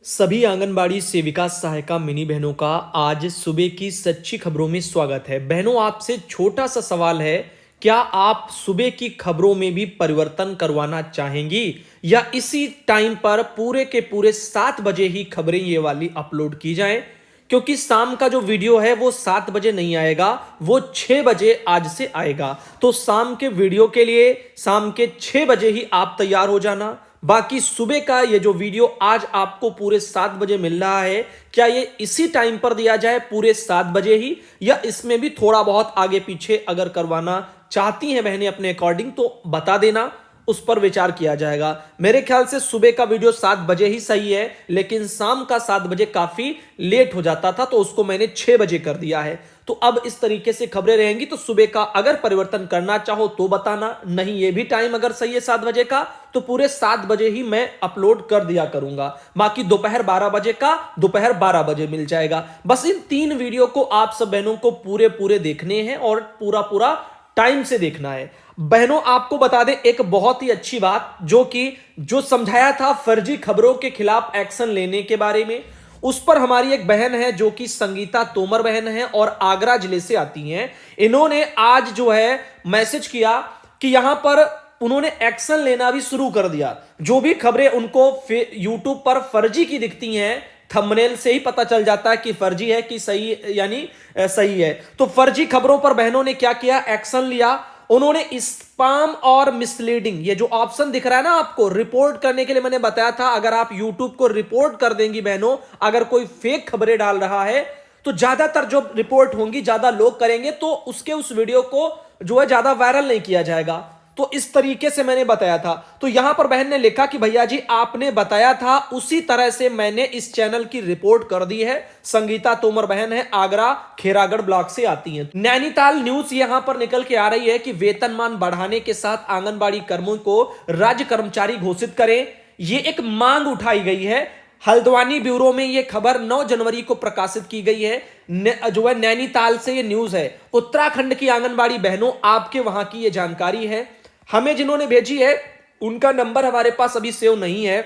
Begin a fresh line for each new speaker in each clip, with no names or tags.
सभी आंगनबाड़ी सेविका सहायिका मिनी बहनों का आज सुबह की सच्ची खबरों में स्वागत है। बहनों, आपसे छोटा सा सवाल है, क्या आप सुबह की खबरों में भी परिवर्तन करवाना चाहेंगी या इसी टाइम पर पूरे के पूरे 7 बजे ही खबरें ये वाली अपलोड की जाएं? क्योंकि शाम का जो वीडियो है वो 7 बजे नहीं आएगा, वो 6 बजे आज से आएगा। तो शाम के वीडियो के लिए शाम के 6 बजे ही आप तैयार हो जाना। बाकी सुबह का ये जो वीडियो आज आपको पूरे 7 बजे मिल रहा है, क्या ये इसी टाइम पर दिया जाए पूरे 7 बजे ही, या इसमें भी थोड़ा बहुत आगे पीछे अगर करवाना चाहती हैं बहनें अपने अकॉर्डिंग तो बता देना, उस पर विचार किया जाएगा। मेरे ख्याल से सुबह का वीडियो 7 बजे ही सही है, लेकिन शाम का 7 बजे काफी लेट हो जाता था तो उसको मैंने 6 बजे कर दिया है। तो अब इस तरीके से खबरें रहेंगी। तो सुबह का अगर परिवर्तन करना चाहो तो बताना, नहीं ये भी टाइम अगर सही है 7 बजे का तो पूरे 7 बजे ही मैं अपलोड कर दिया करूंगा। बाकी दोपहर 12 बजे का दोपहर 12 बजे मिल जाएगा। बस इन 3 वीडियो को आप सब बहनों को पूरे पूरे देखने हैं और पूरा पूरा टाइम से देखना है। बहनों, आपको बता दें एक बहुत ही अच्छी बात, जो समझाया था फर्जी खबरों के खिलाफ एक्शन लेने के बारे में, उस पर हमारी एक बहन है जो कि संगीता तोमर बहन है और आगरा जिले से आती हैं। इन्होंने आज जो है मैसेज किया कि यहां पर उन्होंने एक्शन लेना भी शुरू कर दिया। जो भी खबरें उनको यूट्यूब पर फर्जी की दिखती हैं, थंबनेल से ही पता चल जाता है कि फर्जी है कि सही, यानी सही है। तो फर्जी खबरों पर बहनों ने क्या किया, एक्शन लिया। उन्होंने स्पैम और मिसलीडिंग, ये जो ऑप्शन दिख रहा है ना आपको रिपोर्ट करने के लिए, मैंने बताया था अगर आप यूट्यूब को रिपोर्ट कर देंगी बहनों, अगर कोई फेक खबरें डाल रहा है तो ज्यादातर जो रिपोर्ट होंगी ज्यादा लोग करेंगे तो उसके उस वीडियो को जो है ज्यादा वायरल नहीं किया जाएगा। तो इस तरीके से मैंने बताया था। तो यहां पर बहन ने लिखा कि भैया जी आपने बताया था उसी तरह से मैंने इस चैनल की रिपोर्ट कर दी है। संगीता तोमर बहन है, आगरा खेरागढ़ ब्लॉक से आती हैं। नैनीताल न्यूज यहां पर निकल के आ रही है कि वेतनमान बढ़ाने के साथ आंगनबाड़ी कर्मियों को राज्य कर्मचारी घोषित करें, ये एक मांग उठाई गई है। हल्द्वानी ब्यूरो में यह खबर 9 जनवरी को प्रकाशित की गई है। जो है नैनीताल से ये न्यूज है। उत्तराखंड की आंगनबाड़ी बहनों, आपके वहां की ये जानकारी है। हमें जिन्होंने भेजी है उनका नंबर हमारे पास अभी सेव नहीं है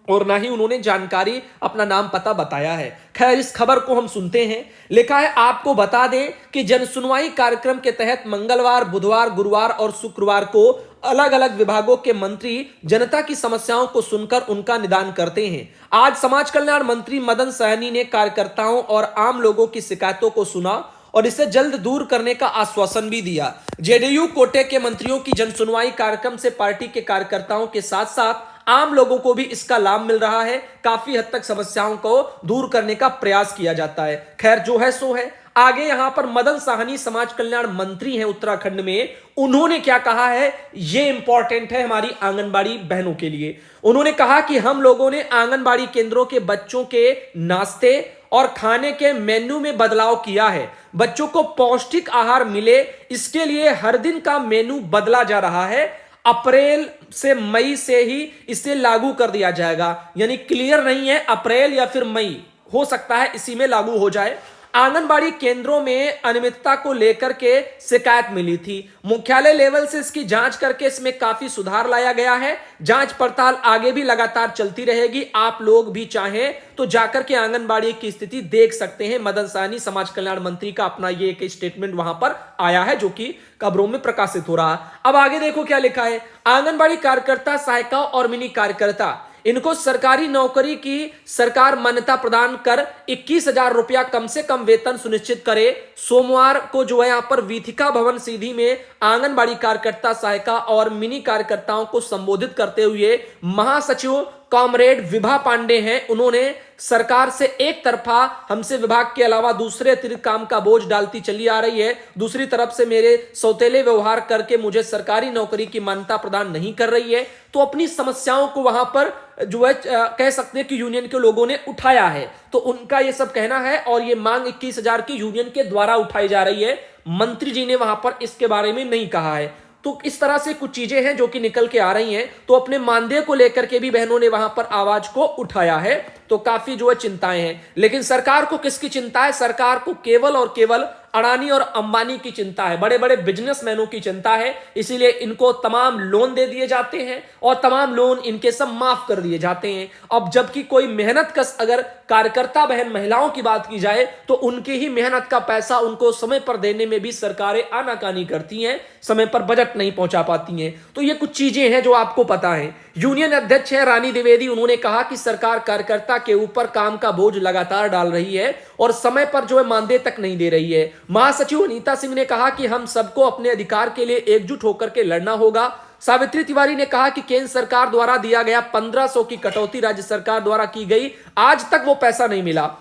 और ना ही उन्होंने जानकारी अपना नाम पता बताया है। खैर, इस खबर को हम सुनते हैं। लिखा है, आपको बता दें कि जनसुनवाई कार्यक्रम के तहत मंगलवार, बुधवार, गुरुवार और शुक्रवार को अलग अलग विभागों के मंत्री जनता की समस्याओं को सुनकर उनका निदान करते हैं। आज समाज कल्याण मंत्री मदन सहनी ने कार्यकर्ताओं और आम लोगों की शिकायतों को सुना और इसे जल्द दूर करने का आश्वासन भी दिया। जेडीयू कोटे के मंत्रियों की जनसुनवाई कार्यक्रम से पार्टी के कार्यकर्ताओं के साथ साथ आम लोगों को भी इसका लाभ मिल रहा है। काफी हद तक समस्याओं को दूर करने का प्रयास किया जाता है। खैर, जो है सो है। आगे यहां पर मदन साहनी समाज कल्याण मंत्री हैं उत्तराखंड में, उन्होंने क्या कहा है ये इंपॉर्टेंट है हमारी आंगनबाड़ी बहनों के लिए। उन्होंने कहा कि हम लोगों ने आंगनबाड़ी केंद्रों के बच्चों के नाश्ते और खाने के मेन्यू में बदलाव किया है। बच्चों को पौष्टिक आहार मिले, इसके लिए हर दिन का मेन्यू बदला जा रहा है। अप्रैल से मई से ही इसे लागू कर दिया जाएगा, यानी क्लियर नहीं है अप्रैल या फिर मई, हो सकता है इसी में लागू हो जाए। आंगनबाड़ी केंद्रों में अनियमितता को लेकर के शिकायत मिली थी। मुख्यालय लेवल से इसकी जांच करके इसमें काफी सुधार लाया गया है। जांच पड़ताल आगे भी लगातार चलती रहेगी। आप लोग भी चाहें तो जाकर के आंगनबाड़ी की स्थिति देख सकते हैं। मदन साहनी समाज कल्याण मंत्री का अपना ये एक स्टेटमेंट वहां पर आया है जो कि खबरों में प्रकाशित हो रहा है। अब आगे देखो क्या लिखा है। आंगनबाड़ी कार्यकर्ता, सहायिका और मिनी कार्यकर्ता, इनको सरकारी नौकरी की सरकार मान्यता प्रदान कर 21,000 रुपया कम से कम वेतन सुनिश्चित करे। सोमवार को जो है यहाँ पर वीथिका भवन सीधी में आंगनबाड़ी कार्यकर्ता, सहायिका और मिनी कार्यकर्ताओं को संबोधित करते हुए महासचिव कॉमरेड विभा पांडे हैं, उन्होंने सरकार से एक तरफा हमसे विभाग के अलावा दूसरे अतिरिक्त काम का बोझ डालती चली आ रही है, दूसरी तरफ से मेरे सौतेले व्यवहार करके मुझे सरकारी नौकरी की मान्यता प्रदान नहीं कर रही है। तो अपनी समस्याओं को वहां पर जो है कह सकते हैं कि यूनियन के लोगों ने उठाया है। तो उनका ये सब कहना है और ये मांग 21,000 की यूनियन के द्वारा उठाई जा रही है। मंत्री जी ने वहां पर इसके बारे में नहीं कहा है। तो इस तरह से कुछ चीजें हैं जो कि निकल के आ रही हैं। तो अपने मानदेय को लेकर के भी बहनों ने वहां पर आवाज को उठाया है। तो काफी जो है चिंताएं हैं, लेकिन सरकार को किसकी चिंता है? सरकार को केवल और केवल अडानी और अंबानी की चिंता है, बड़े बड़े बिजनेसमैनों की चिंता है, इसीलिए इनको तमाम लोन दे दिए जाते हैं और तमाम लोन इनके सब माफ कर दिए जाते हैं। अब जबकि कोई मेहनत कश अगर कार्यकर्ता बहन महिलाओं की बात की जाए तो उनकी ही मेहनत का पैसा उनको समय पर देने में भी सरकारें आनाकानी करती हैं, समय पर बजट नहीं पहुंचा पाती हैं। तो ये कुछ चीजें हैं जो आपको पता है। यूनियन अध्यक्ष है रानी द्विवेदी, उन्होंने कहा कि सरकार कार्यकर्ता के ऊपर काम का बोझ लगातार डाल रही है और समय पर जो है मानदेय तक नहीं दे रही है। महासचिव अनीता सिंह ने कहा कि हम सबको अपने अधिकार के लिए एकजुट होकर के लड़ना होगा। सावित्री तिवारी ने कहा कि केंद्र सरकार द्वारा दिया गया 1500 की कटौती राज्य सरकार द्वारा की गई, आज तक वो पैसा नहीं मिला,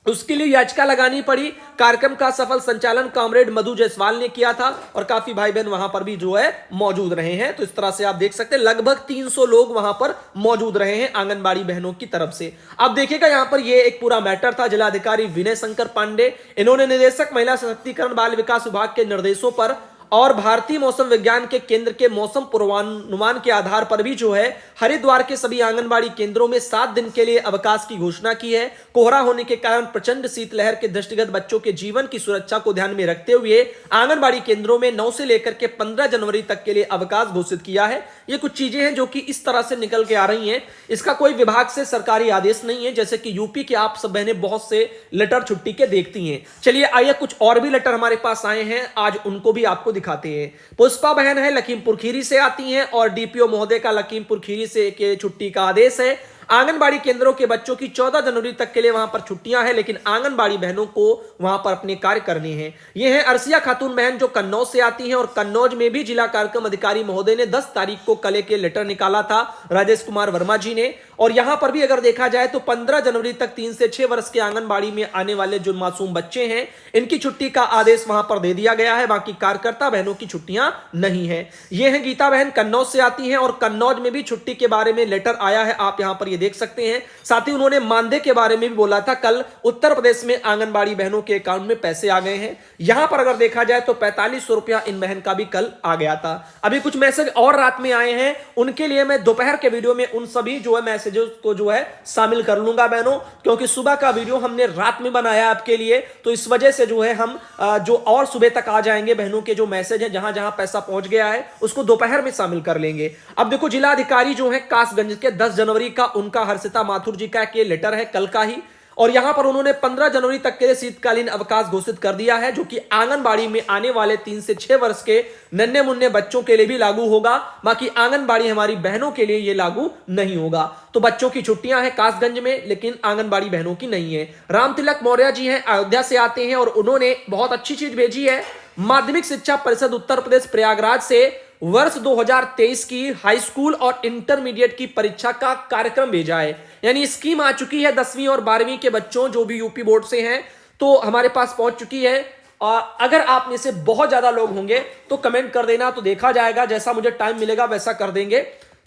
उसके लिए याचिका लगानी पड़ी। कार्यक्रम का सफल संचालन कॉमरेड मधु जायसवाल ने किया था और काफी भाई बहन वहां पर भी जो है मौजूद रहे हैं। तो इस तरह से आप देख सकते हैं लगभग 300 लोग वहां पर मौजूद रहे हैं आंगनबाड़ी बहनों की तरफ से। अब देखिएगा यहां पर ये एक पूरा मैटर था। जिलाधिकारी विनय शंकर पांडे, इन्होंने निदेशक महिला सशक्तिकरण बाल विकास विभाग के निर्देशों पर और भारतीय मौसम विज्ञान के केंद्र के मौसम पूर्वानुमान के आधार पर भी जो है हरिद्वार के सभी आंगनबाड़ी केंद्रों में 7 दिन के लिए अवकाश की घोषणा की है। कोहरा होने के कारण प्रचंड शीतलहर के दृष्टिगत बच्चों के जीवन की सुरक्षा को ध्यान में रखते हुए आंगनबाड़ी केंद्रों में 9 से लेकर के 15 जनवरी तक के लिए अवकाश घोषित किया है। ये कुछ चीजें हैं जो कि इस तरह से निकल के आ रही हैं। इसका कोई विभाग से सरकारी आदेश नहीं है, जैसे कि यूपी के आप सब बहनें बहुत से लेटर छुट्टी के देखती हैं। चलिए आइए कुछ और भी लेटर हमारे पास आए हैं, आज उनको भी आपको दिखाते हैं। पुष्पा बहन है, लखीमपुर खीरी से आती हैं और डीपीओ महोदय का लखीमपुर खीरी से के छुट्टी का आदेश है। आंगनबाड़ी केंद्रों के बच्चों की 14 जनवरी तक के लिए वहां पर छुट्टियां हैं, लेकिन आंगनबाड़ी बहनों को वहां पर अपने कार्य करने हैं। ये है अर्सिया खातून बहन जो कन्नौज से आती हैं और कन्नौज में भी जिला कार्यक्रम अधिकारी महोदय ने 10 तारीख को कल के लेटर निकाला था राजेश कुमार वर्मा जी ने। और यहां पर भी अगर देखा जाए तो 15 जनवरी तक 3 से 6 वर्ष के आंगनबाड़ी में आने वाले जो मासूम बच्चे हैं इनकी छुट्टी का आदेश वहां पर दे दिया गया है। बाकी कार्यकर्ता बहनों की छुट्टियां नहीं है। ये है गीता बहन, कन्नौज से आती हैं और कन्नौज में भी छुट्टी के बारे में लेटर आया है, आप यहां पर ये देख सकते हैं। साथ ही उन्होंने मानदेय के बारे में भी बोला था, कल उत्तर प्रदेश में आंगनबाड़ी बहनों के अकाउंट में पैसे आ गए हैं। यहां पर अगर देखा जाए तो 4500 रुपया इन बहन का भी कल आ गया था। अभी कुछ मैसेज और रात में आए हैं, उनके लिए मैं दोपहर के वीडियो में उन सभी जो है मैसेजेस को जो है शामिल कर लूंगा बहनों, क्योंकि सुबह का वीडियो हमने रात में बनाया आपके लिए, तो इस वजह से जो है हम जो और सुबह तक आ जाएंगे बहनों के जो मैसेज है, जहां जहां पैसा पहुंच गया है उसको दोपहर में शामिल कर लेंगे। अब देखो जिला अधिकारी जो है कासगंज के 10 जनवरी का उनका हर्षिता माथुर जी का के लेटर है कल का ही, और यहां पर उन्होंने 15 जनवरी तक के लिए शीतकालीन अवकाश घोषित कर दिया है, जो कि आंगनबाड़ी में आने वाले 3 से 6 वर्ष के नन्हे मुन्ने बच्चों के लिए भी लागू होगा। बाकी आंगनबाड़ी हमारी बहनों के लिए यह लागू नहीं होगा। तो बच्चों की छुट्टियां हैं कासगंज में, लेकिन आंगनबाड़ी बहनों की नहीं है। राम तिलक मौर्य जी हैं, अयोध्या से आते हैं और उन्होंने बहुत अच्छी चीज भेजी है। माध्यमिक शिक्षा परिषद उत्तर प्रदेश प्रयागराज से वर्ष 2023 की हाई स्कूल और इंटरमीडिएट की परीक्षा का कार्यक्रम भेजा है। यानी स्कीम आ चुकी है 10वीं और 12वीं के बच्चों जो भी यूपी बोर्ड से हैं, तो हमारे पास पहुंच चुकी है। अगर आप में से बहुत ज्यादा लोग होंगे तो कमेंट कर देना, तो देखा जाएगा, जैसा मुझे टाइम मिलेगा वैसा कर देंगे।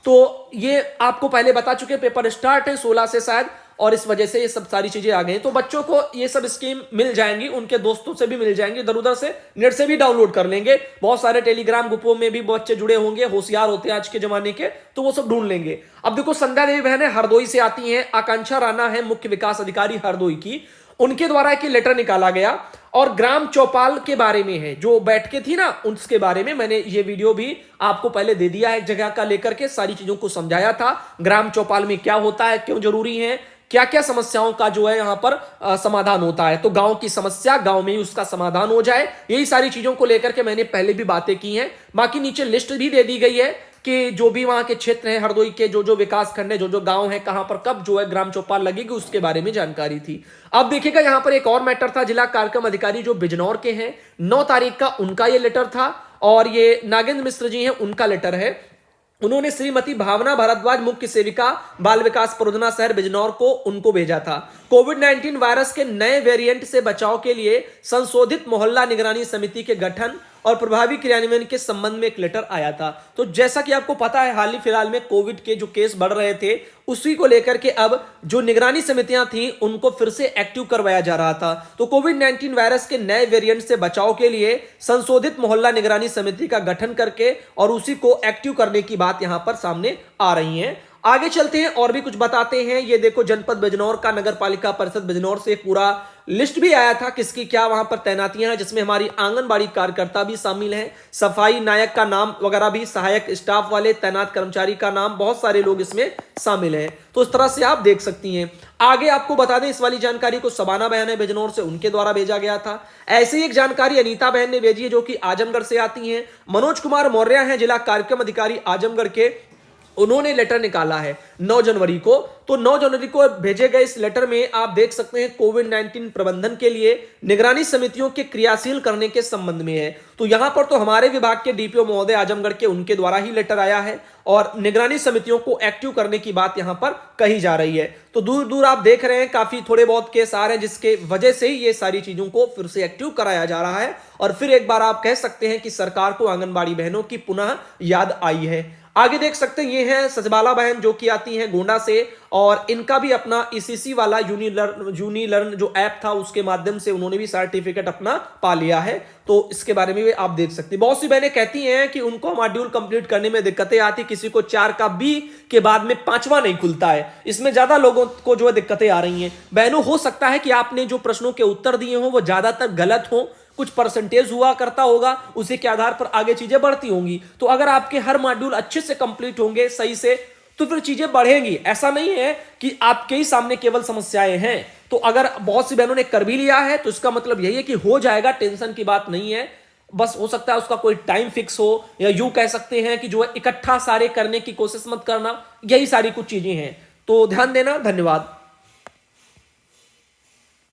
तो ये आपको पहले बता चुके, पेपर स्टार्ट है 16 से शायद, और इस वजह से ये सब सारी चीजें आ गई। तो बच्चों को ये सब स्कीम मिल जाएंगी, उनके दोस्तों से भी मिल जाएंगी, इधर उधर से नेट से भी डाउनलोड कर लेंगे। बहुत सारे टेलीग्राम ग्रुपों में भी बच्चे जुड़े होंगे, होशियार होते हैं आज के जमाने के, तो वो सब ढूंढ लेंगे। अब देखो संध्या देवी बहन है, हरदोई से आती हैं। आकांक्षा राणा है मुख्य विकास अधिकारी हरदोई की, उनके द्वारा एक लेटर निकाला गया और ग्राम चौपाल के बारे में है, जो बैठकें थी ना उसके बारे में मैंने ये वीडियो भी आपको पहले दे दिया है, एक जगह का लेकर के सारी चीजों को समझाया था। ग्राम चौपाल में क्या होता है, क्यों जरूरी है, क्या क्या समस्याओं का जो है यहां पर समाधान होता है, तो गांव की समस्या गांव में ही उसका समाधान हो जाए, यही सारी चीजों को लेकर के मैंने पहले भी बातें की हैं। बाकी नीचे लिस्ट भी दे दी गई है कि जो भी वहां के क्षेत्र हैं हरदोई के, जो जो विकास खंड है, जो जो गांव है, कहां पर कब जो है ग्राम चौपाल लगेगी, उसके बारे में जानकारी थी। अब देखिएगा यहां पर एक और मैटर था, जिला कार्यक्रम अधिकारी जो बिजनौर के हैं, 9 तारीख का उनका ये लेटर था और ये नागेंद्र मिश्र जी हैं, उनका लेटर है। उन्होंने श्रीमती भावना भारद्वाज मुख्य सेविका बाल विकास परियोजना शहर बिजनौर को उनको भेजा था। कोविड-19 वायरस के नए वेरिएंट से बचाव के लिए संशोधित मोहल्ला निगरानी समिति के गठन और प्रभावी क्रियान्वयन के संबंध में एक लेटर आया था। तो जैसा कि आपको पता है हाल ही फिलहाल में कोविड के जो केस बढ़ रहे थे, उसी को लेकर के अब जो निगरानी समितियां थी उनको फिर से एक्टिव करवाया जा रहा था। तो कोविड-19 वायरस के नए वेरिएंट से बचाव के लिए संशोधित मोहल्ला निगरानी समिति का गठन करके और उसी को एक्टिव करने की बात यहां पर सामने आ रही है। आगे चलते हैं और भी कुछ बताते हैं। ये देखो जनपद बिजनौर का नगर पालिका परिषद बिजनौर से एक पूरा लिस्ट भी आया था किसकी क्या वहां पर तैनातियां हैं, जिसमें हमारी आंगनबाड़ी कार्यकर्ता भी शामिल हैं, सफाई नायक का नाम वगैरह भी, सहायक स्टाफ वाले, तैनात कर्मचारी का नाम, बहुत सारे लोग इसमें शामिल हैं। तो इस तरह से आप देख सकती हैं। आगे आपको बता दें इस वाली जानकारी को सबाना बहन है बिजनौर से, उनके द्वारा भेजा गया था। ऐसे ही एक जानकारी अनीता बहन ने भेजी है जो कि आजमगढ़ से आती हैं। मनोज कुमार मौर्य हैं जिला कार्यक्रम अधिकारी आजमगढ़ के, उन्होंने लेटर निकाला है 9 जनवरी को। तो 9 जनवरी को भेजे गए इस लेटर में आप देख सकते हैं कोविड-19 प्रबंधन के लिए निगरानी समितियों के क्रियाशील करने के संबंध में है। तो यहां पर तो हमारे विभाग के डीपीओ महोदय आजमगढ़ के, उनके द्वारा ही लेटर आया है और निगरानी समितियों को एक्टिव करने की बात यहां पर कही जा रही है। तो दूर दूर आप देख रहे हैं काफी थोड़े बहुत केस आ रहे हैं, जिसके वजह से ही ये सारी चीजों को फिर से एक्टिव कराया जा रहा है और फिर एक बार आप कह सकते हैं कि सरकार को आंगनबाड़ी बहनों की पुनः याद आई है। आगे देख सकते हैं ये है सजबाला बहन जो कि आती हैं गोंडा से, और इनका भी अपना ईसीसी वाला यूनिलर्न जो ऐप था उसके माध्यम से उन्होंने भी सर्टिफिकेट अपना पा लिया है। तो इसके बारे में भी आप देख सकते हैं। बहुत सी बहनें कहती हैं कि उनको मॉड्यूल कंप्लीट करने में दिक्कतें आती, किसी को 4 का बी के बाद में 5वां नहीं खुलता है। इसमें ज्यादा लोगों को जो है दिक्कतें आ रही हैं। बहनों, हो सकता है कि आपने जो प्रश्नों के उत्तर दिए हों वो ज्यादातर गलत हों, कुछ परसेंटेज हुआ करता होगा, उसी के आधार पर आगे चीजें बढ़ती होंगी। तो अगर आपके हर मॉड्यूल अच्छे से कंप्लीट होंगे सही से, तो फिर चीजें बढ़ेंगी। ऐसा नहीं है कि आपके ही सामने केवल समस्याएं हैं। तो अगर बहुत सी बहनों ने कर भी लिया है तो इसका मतलब यही है कि हो जाएगा, टेंशन की बात नहीं है। बस हो सकता है उसका कोई टाइम फिक्स हो, या यूं कह सकते हैं कि जो है इकट्ठा सारे करने की कोशिश मत करना। यही सारी कुछ चीजें हैं। तो ध्यान देना। धन्यवाद।